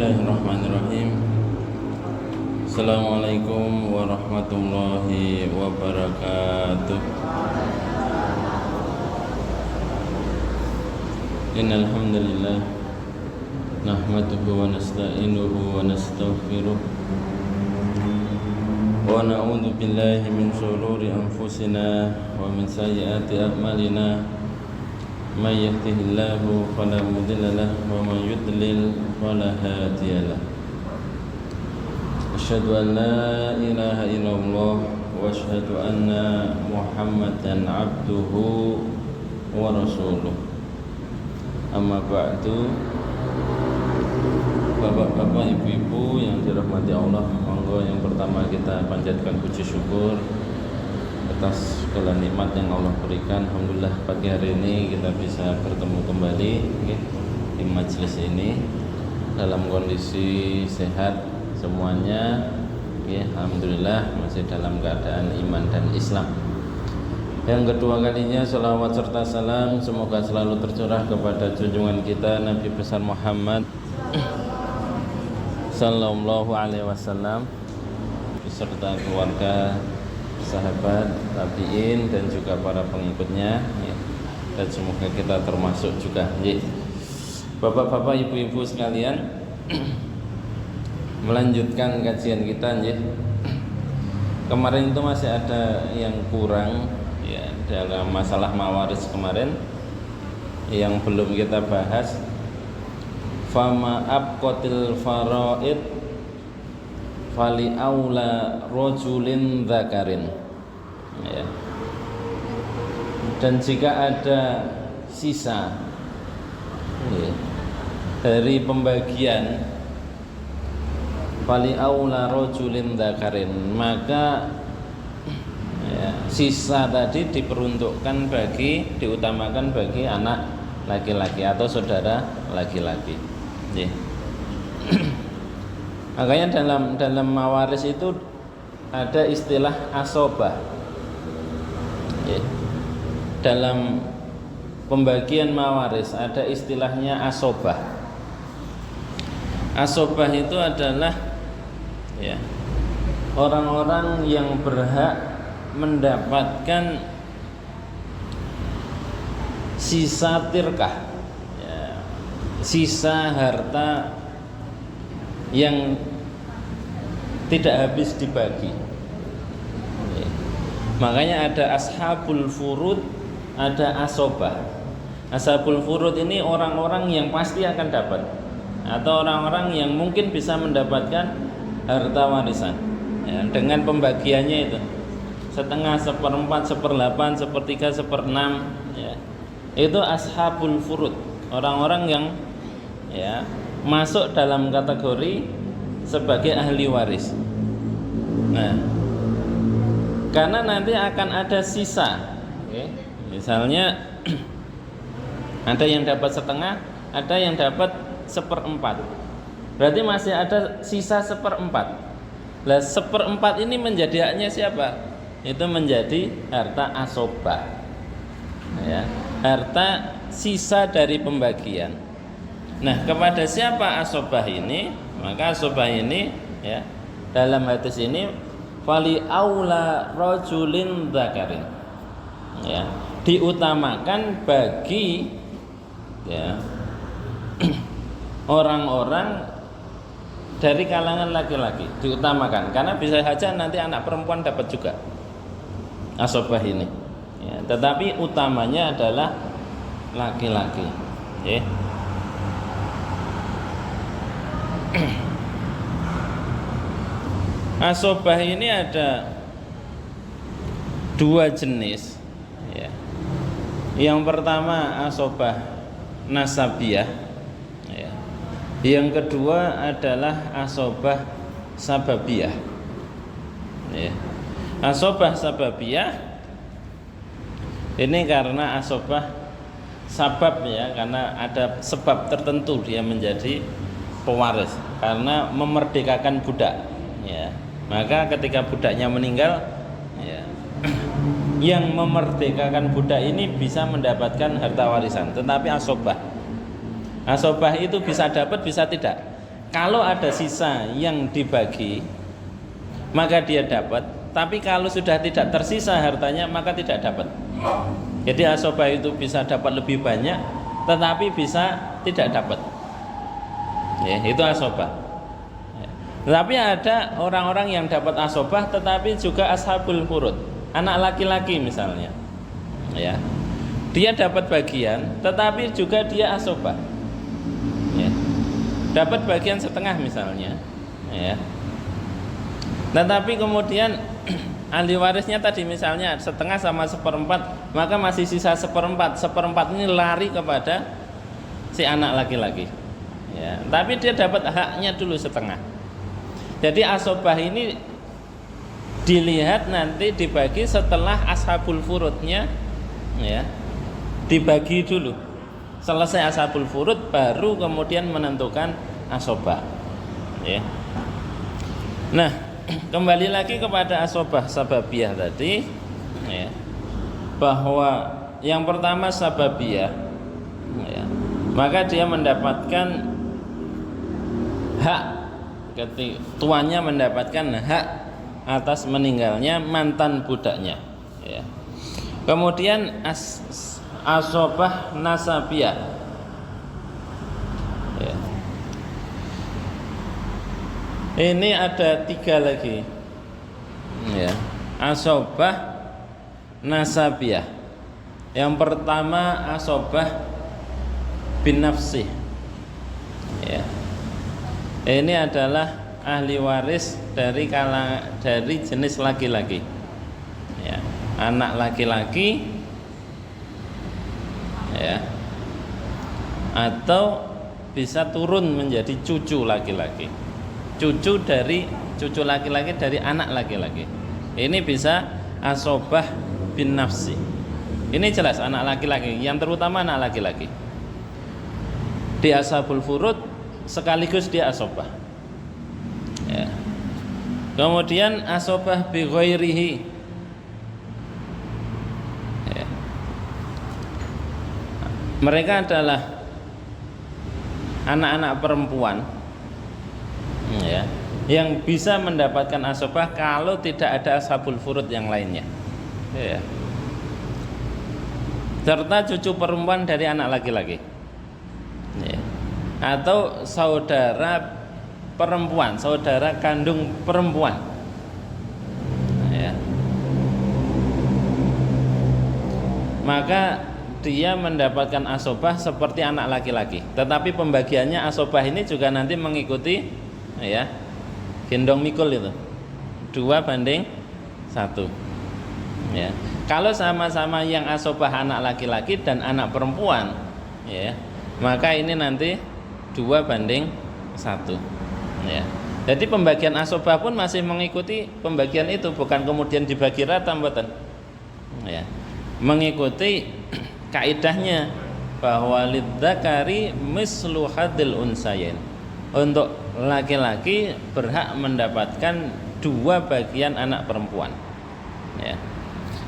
Bismillahirrahmanirrahim. Assalamualaikum warahmatullahi wabarakatuh. Innal hamdalillah nahmaduhu wa nasta'inuhu wa nastaghfiruh wa na'udzu billahi min shururi anfusina wa min sayyiati a'malina. May yahdihillahu fala mudilla lahu wa may yudlil fala hadiya lahu. Asyhadu an la ilaha illallah wa asyhadu anna Muhammadan abduhu wa rasuluh. Amma ba'du. Bapak-bapak, ibu-ibu yang dirahmati Allah, monggo yang pertama kita panjatkan puji syukur atas segala nikmat yang Allah berikan. Alhamdulillah pagi hari ini kita bisa bertemu kembali di majelis ini dalam kondisi sehat semuanya. Alhamdulillah masih dalam keadaan iman dan Islam. Yang kedua kalinya salawat serta salam semoga selalu tercurah kepada junjungan kita Nabi besar Muhammad sallallahu alaihi wasallam beserta keluarga, sahabat, tabi'in dan juga para pengikutnya ya. Dan semoga kita termasuk juga ya. Bapak-bapak, ibu-ibu sekalian, melanjutkan kajian kita ya. Kemarin itu masih ada yang kurang ya dalam masalah mawaris kemarin yang belum kita bahas. Fama abqatil faraid fali aula rojulin dzakarin ya. Dan jika ada sisa ya, dari pembagian fali aula rojulin dzakarin, maka ya, sisa tadi diutamakan bagi anak laki-laki atau saudara laki-laki ya. Makanya dalam mawaris itu ada istilah asobah ya. Dalam pembagian mawaris ada istilahnya asobah. Asobah itu adalah ya, orang-orang yang berhak mendapatkan sisa tirkah ya, sisa harta yang tidak habis dibagi. Makanya ada ashabul furud, ada asobah. Ashabul furud ini orang-orang yang pasti akan dapat, atau orang-orang yang mungkin bisa mendapatkan harta warisan ya, dengan pembagiannya itu setengah, seperempat, seperdelapan, sepertiga, seperenam ya. Itu ashabul furud, orang-orang yang ya masuk dalam kategori sebagai ahli waris. Nah, karena nanti akan ada sisa, misalnya ada yang dapat setengah, ada yang dapat seperempat. Berarti masih ada sisa seperempat. Lah seperempat ini menjadi haknya siapa? Itu menjadi harta asobah, ya, harta sisa dari pembagian. Nah, kepada siapa asobah ini? Maka asobah ini ya, dalam hadis ini fali aula rajulin dzakarin ya, diutamakan bagi ya orang-orang dari kalangan laki-laki, diutamakan karena bisa saja nanti anak perempuan dapat juga asobah ini ya, tetapi utamanya adalah laki-laki ya. Asobah ini ada dua jenis ya. Yang pertama asobah nasabiyah ya. Yang kedua adalah asobah sababiyah ya. Asobah sababiyah ini karena asobah sabab ya, karena ada sebab tertentu dia menjadi pewaris, karena memerdekakan budak ya. Maka ketika budaknya meninggal ya, yang memerdekakan budak ini bisa mendapatkan harta warisan. Tetapi asobah itu bisa dapat bisa tidak. kalau ada sisa yang dibagi maka dia dapat, tapi kalau sudah tidak tersisa hartanya maka tidak dapat. Jadi asobah itu bisa dapat lebih banyak tetapi bisa tidak dapat. Ya, itu asobah. Ya. Tapi ada orang-orang yang dapat asobah tetapi juga ashabul furud, anak laki-laki misalnya. Ya. Dia dapat bagian tetapi juga dia asobah. Ya. Dapat bagian setengah misalnya. Ya. Tetapi kemudian ahli warisnya tadi misalnya setengah sama seperempat, maka masih sisa seperempat. Seperempat ini lari kepada si anak laki-laki. Ya, tapi dia dapat haknya dulu setengah. Jadi asobah ini dilihat nanti dibagi setelah ashabul furudnya, ya, dibagi dulu. Selesai ashabul furud baru kemudian menentukan asobah. Ya. Nah, kembali lagi kepada asobah sababiyah tadi, ya, bahwa yang pertama sababiyah, ya, maka dia mendapatkan hak, ketika tuannya mendapatkan hak atas meninggalnya mantan budaknya. Ya. Kemudian asobah nasabiyah. Ya. Ini ada 3 lagi. Ya. Asobah nasabiyah. Yang pertama asobah bin nafsih. Ya. Ini adalah ahli waris dari jenis laki-laki. Ya. Anak laki-laki, ya, atau bisa turun menjadi cucu laki-laki. Cucu laki-laki dari anak laki-laki. Ini bisa asobah bin nafsi. Ini jelas anak laki-laki, yang terutama anak laki-laki. Di ashabul furud sekaligus dia asobah. Ya. Kemudian asobah bi ghairihi. Ya. Mereka adalah anak-anak perempuan, ya, yang bisa mendapatkan asobah kalau tidak ada ashabul furud yang lainnya. Ya. Serta cucu perempuan dari anak laki-laki. Ya. Atau saudara perempuan, saudara kandung perempuan. Ya. Maka dia mendapatkan asobah seperti anak laki-laki. Tetapi pembagiannya asobah ini juga nanti mengikuti, ya, gendong mikul itu 2:1. Ya. Kalau sama-sama yang asobah anak laki-laki dan anak perempuan, ya, maka ini nanti 2:1. Ya. Jadi pembagian asobah pun masih mengikuti pembagian itu, bukan kemudian dibagi rata, mboten. Ya. Mengikuti kaidahnya bahwa lidzakari mislu hadil unsayain. Untuk laki-laki berhak mendapatkan 2 bagian anak perempuan. Ya.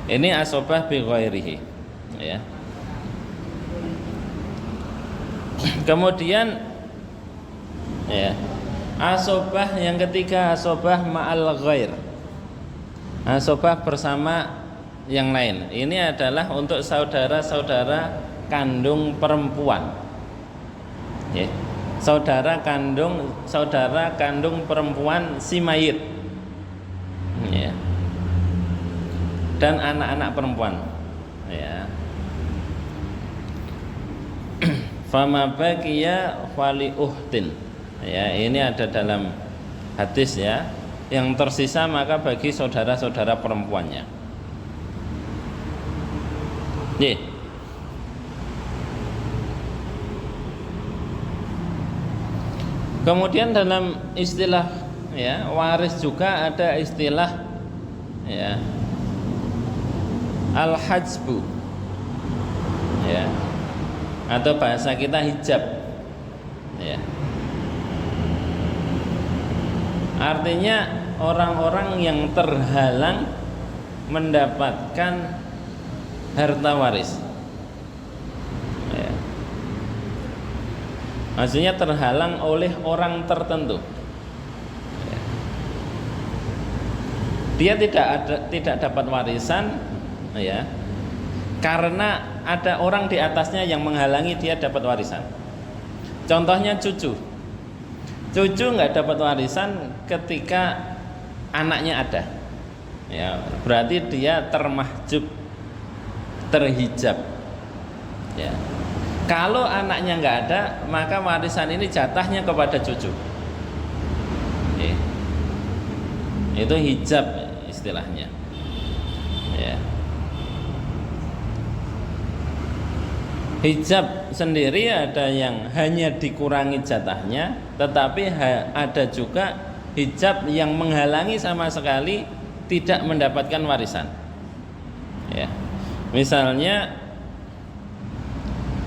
Ini asobah bi ghairihi. Ya. Kemudian, ya, asobah yang ketiga asobah ma'al ghair. Asobah bersama yang lain. Ini adalah untuk saudara-saudara kandung perempuan. Ya. Saudara kandung perempuan si mayit. Ya. Dan anak-anak perempuan. Ya. Fama baqiya fali uhtin. Ya, ini ada dalam hadis, ya. Yang tersisa maka bagi saudara-saudara perempuannya. Ye. Kemudian dalam istilah, ya, waris juga ada istilah, ya, al-hajbu, ya, atau bahasa kita hijab, ya. Artinya orang-orang yang terhalang mendapatkan harta waris, ya. Maksudnya terhalang oleh orang tertentu. Dia tidak dapat warisan, ya, karena ada orang di atasnya yang menghalangi dia dapat warisan. Contohnya cucu nggak dapat warisan ketika anaknya ada, ya, berarti dia termahjub, terhijab, ya. Kalau anaknya nggak ada, maka warisan ini jatahnya kepada cucu, ya. Itu hijab istilahnya, ya. Hijab sendiri ada yang hanya dikurangi jatahnya, tetapi ada juga hijab yang menghalangi sama sekali tidak mendapatkan warisan, ya. Misalnya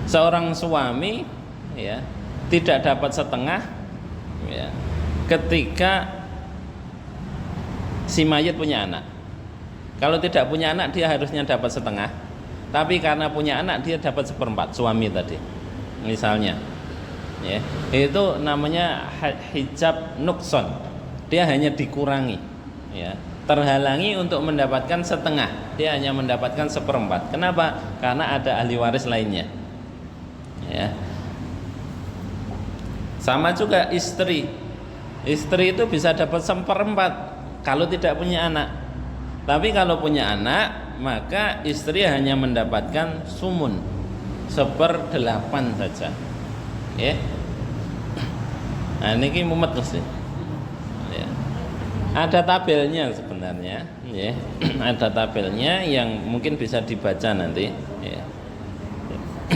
seorang suami, ya, tidak dapat setengah, ya, ketika si mayit punya anak. Kalau tidak punya anak dia harusnya dapat setengah, tapi karena punya anak dia dapat seperempat, suami tadi misalnya, ya, itu namanya hijab nukson. Dia hanya dikurangi, ya, terhalangi untuk mendapatkan setengah, dia hanya mendapatkan seperempat. Kenapa? Karena ada ahli waris lainnya, ya. Sama juga istri itu bisa dapat seperempat kalau tidak punya anak. Tapi kalau punya anak, maka istri hanya mendapatkan sumun, 1/8 saja, ya. Nah, ini mumet mesti, ya. Ada tabelnya sebenarnya, ya. Ada tabelnya yang mungkin bisa dibaca nanti, ya.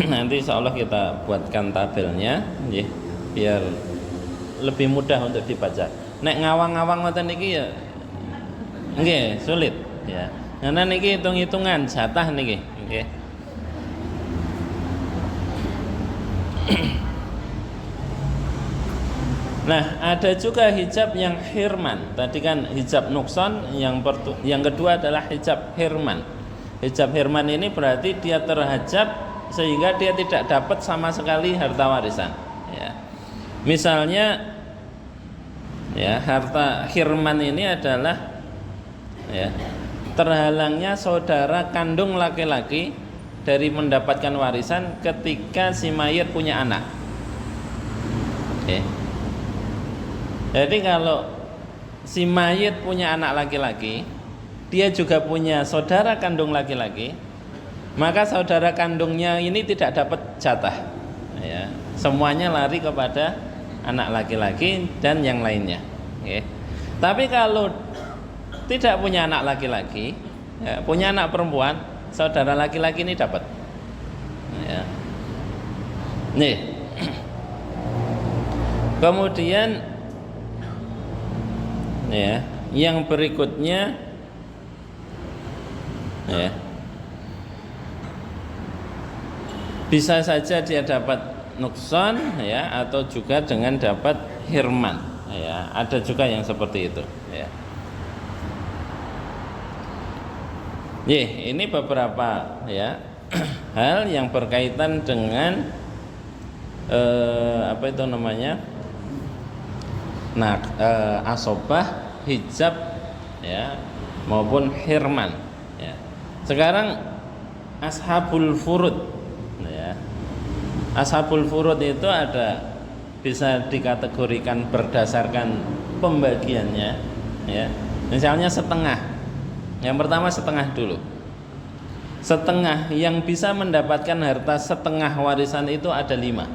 Nanti insyaallah kita buatkan tabelnya, ya, biar lebih mudah untuk dibaca. Nek ngawang-ngawang ngoten niki ya nggih sulit, ya. Karena niki hitung-hitungan jatah niki, nggih. Nah, ada juga hijab yang hirman. Tadi kan hijab nukson, yang kedua adalah hijab hirman. Hijab hirman ini berarti dia terhajab sehingga dia tidak dapat sama sekali harta warisan, ya. Misalnya, ya, harta hirman ini adalah, ya, terhalangnya saudara kandung laki-laki dari mendapatkan warisan ketika si mayit punya anak. Oke. Jadi kalau si mayit punya anak laki-laki, dia juga punya saudara kandung laki-laki, maka saudara kandungnya ini tidak dapat jatah, ya. Semuanya lari kepada anak laki-laki dan yang lainnya, ya. Tapi kalau tidak punya anak laki-laki, ya, punya anak perempuan, saudara laki-laki ini dapat, ya. Nih. Kemudian, ya, yang berikutnya, ya, bisa saja dia dapat nukson, ya, atau juga dengan dapat hirman, ya. Ada juga yang seperti itu, ya. Ini beberapa, ya, hal yang berkaitan dengan apa itu namanya, asobah, hijab, ya, maupun hirman, ya. Sekarang ashabul furud, ya. Ashabul furud itu ada, bisa dikategorikan berdasarkan pembagiannya, ya. Misalnya setengah. Yang pertama setengah dulu. Setengah yang bisa mendapatkan harta setengah warisan itu ada 5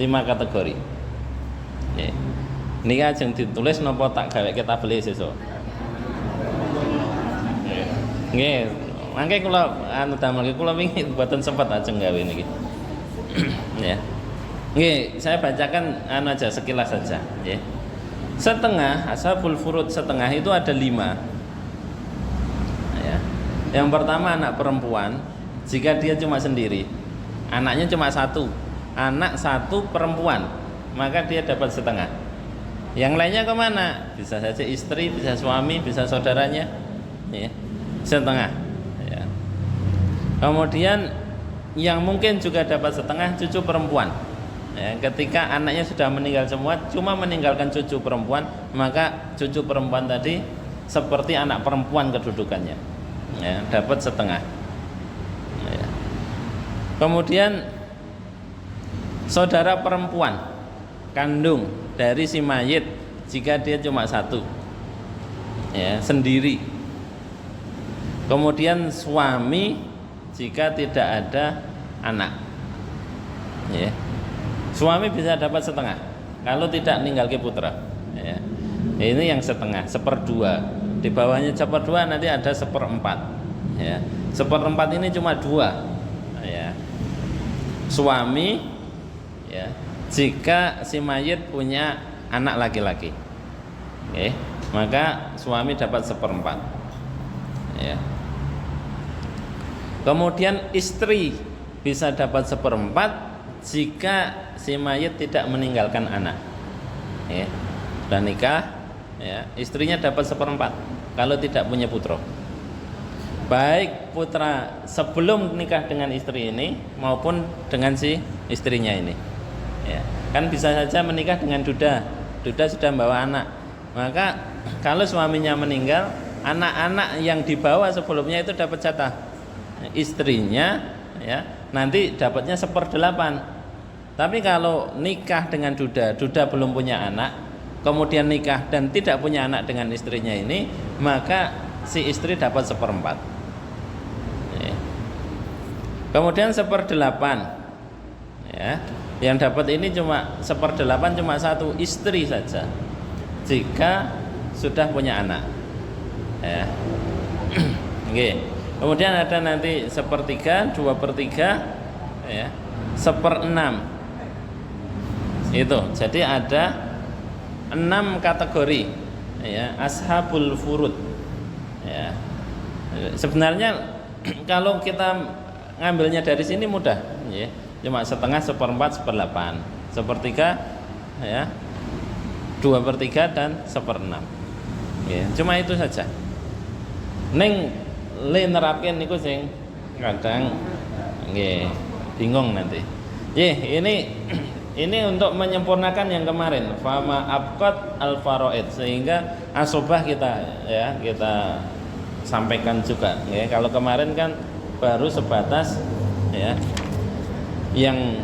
kategori, ya. Ini ajeng ditulis nopo tak gawe kita beli sesuk. Nggih, mangke kula damel kula wingi mboten sempat ajeng gawe niki. Ya. Nggih, saya bacakan aja sekilas saja, ya. Setengah, ashabul furud setengah itu ada 5. Yang pertama anak perempuan, jika dia cuma sendiri, anaknya cuma 1, anak 1 perempuan, maka dia dapat setengah. Yang lainnya kemana? Bisa saja istri, bisa suami, bisa saudaranya, ya, setengah, ya. Kemudian yang mungkin juga dapat setengah cucu perempuan, Ya, ketika anaknya sudah meninggal semua, cuma meninggalkan cucu perempuan, maka cucu perempuan tadi seperti anak perempuan kedudukannya, ya, dapat setengah. Ya. Kemudian saudara perempuan kandung dari si mayit, jika dia cuma satu, ya, sendiri. Kemudian suami jika tidak ada anak, ya. Suami bisa dapat setengah kalau tidak meninggalkan putra, ya. Ini yang setengah, seperdua. Di bawahnya seperdua nanti ada seperempat, ya. Seperempat ini cuma dua, ya. Suami, ya, jika si mayit punya anak laki-laki, oke, maka suami dapat seperempat, ya. Kemudian istri bisa dapat seperempat jika si mayit tidak meninggalkan anak, ya, dan nikah, ya, istrinya dapat seperempat kalau tidak punya putra, baik putra sebelum nikah dengan istri ini maupun dengan si istrinya ini, ya. Kan bisa saja menikah dengan duda sudah membawa anak, maka kalau suaminya meninggal, anak-anak yang dibawa sebelumnya itu dapat jatah istrinya, ya, nanti dapatnya 1/8. Tapi kalau nikah dengan duda belum punya anak, kemudian nikah dan tidak punya anak dengan istrinya ini, maka si istri dapat 1/4. Ya. Kemudian 1/8, ya, yang dapat ini cuma 1/8, cuma satu istri saja jika sudah punya anak, ya. Oke. Kemudian ada nanti 1/3, 2/3, ya, 1/6. Itu. Jadi ada 6 kategori, ya, ashabul furud, ya. Sebenarnya kalau kita ngambilnya dari sini mudah, ya. Cuma setengah, 1/4, 1/8, 1/3, ya, 2/3 dan 1/6. Ya, cuma itu saja. Neng le nerapin niku sing kadang nggih bingung nanti. Ini untuk menyempurnakan yang kemarin, fama abqat al faraid, sehingga asobah kita sampaikan juga, ya. Kalau kemarin kan baru sebatas, ya, yang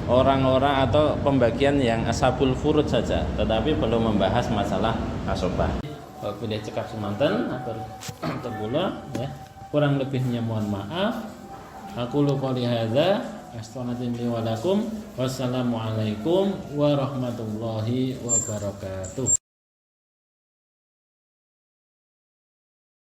orang-orang atau pembagian yang ashabul furud saja, tetapi belum membahas masalah asobah. Bila cekap semanten atau tergula, ya, kurang lebihnya mohon maaf. Aku lu qouli hadza astaghfirullahi wa lakum. Wassalamualaikum warahmatullahi wabarakatuh.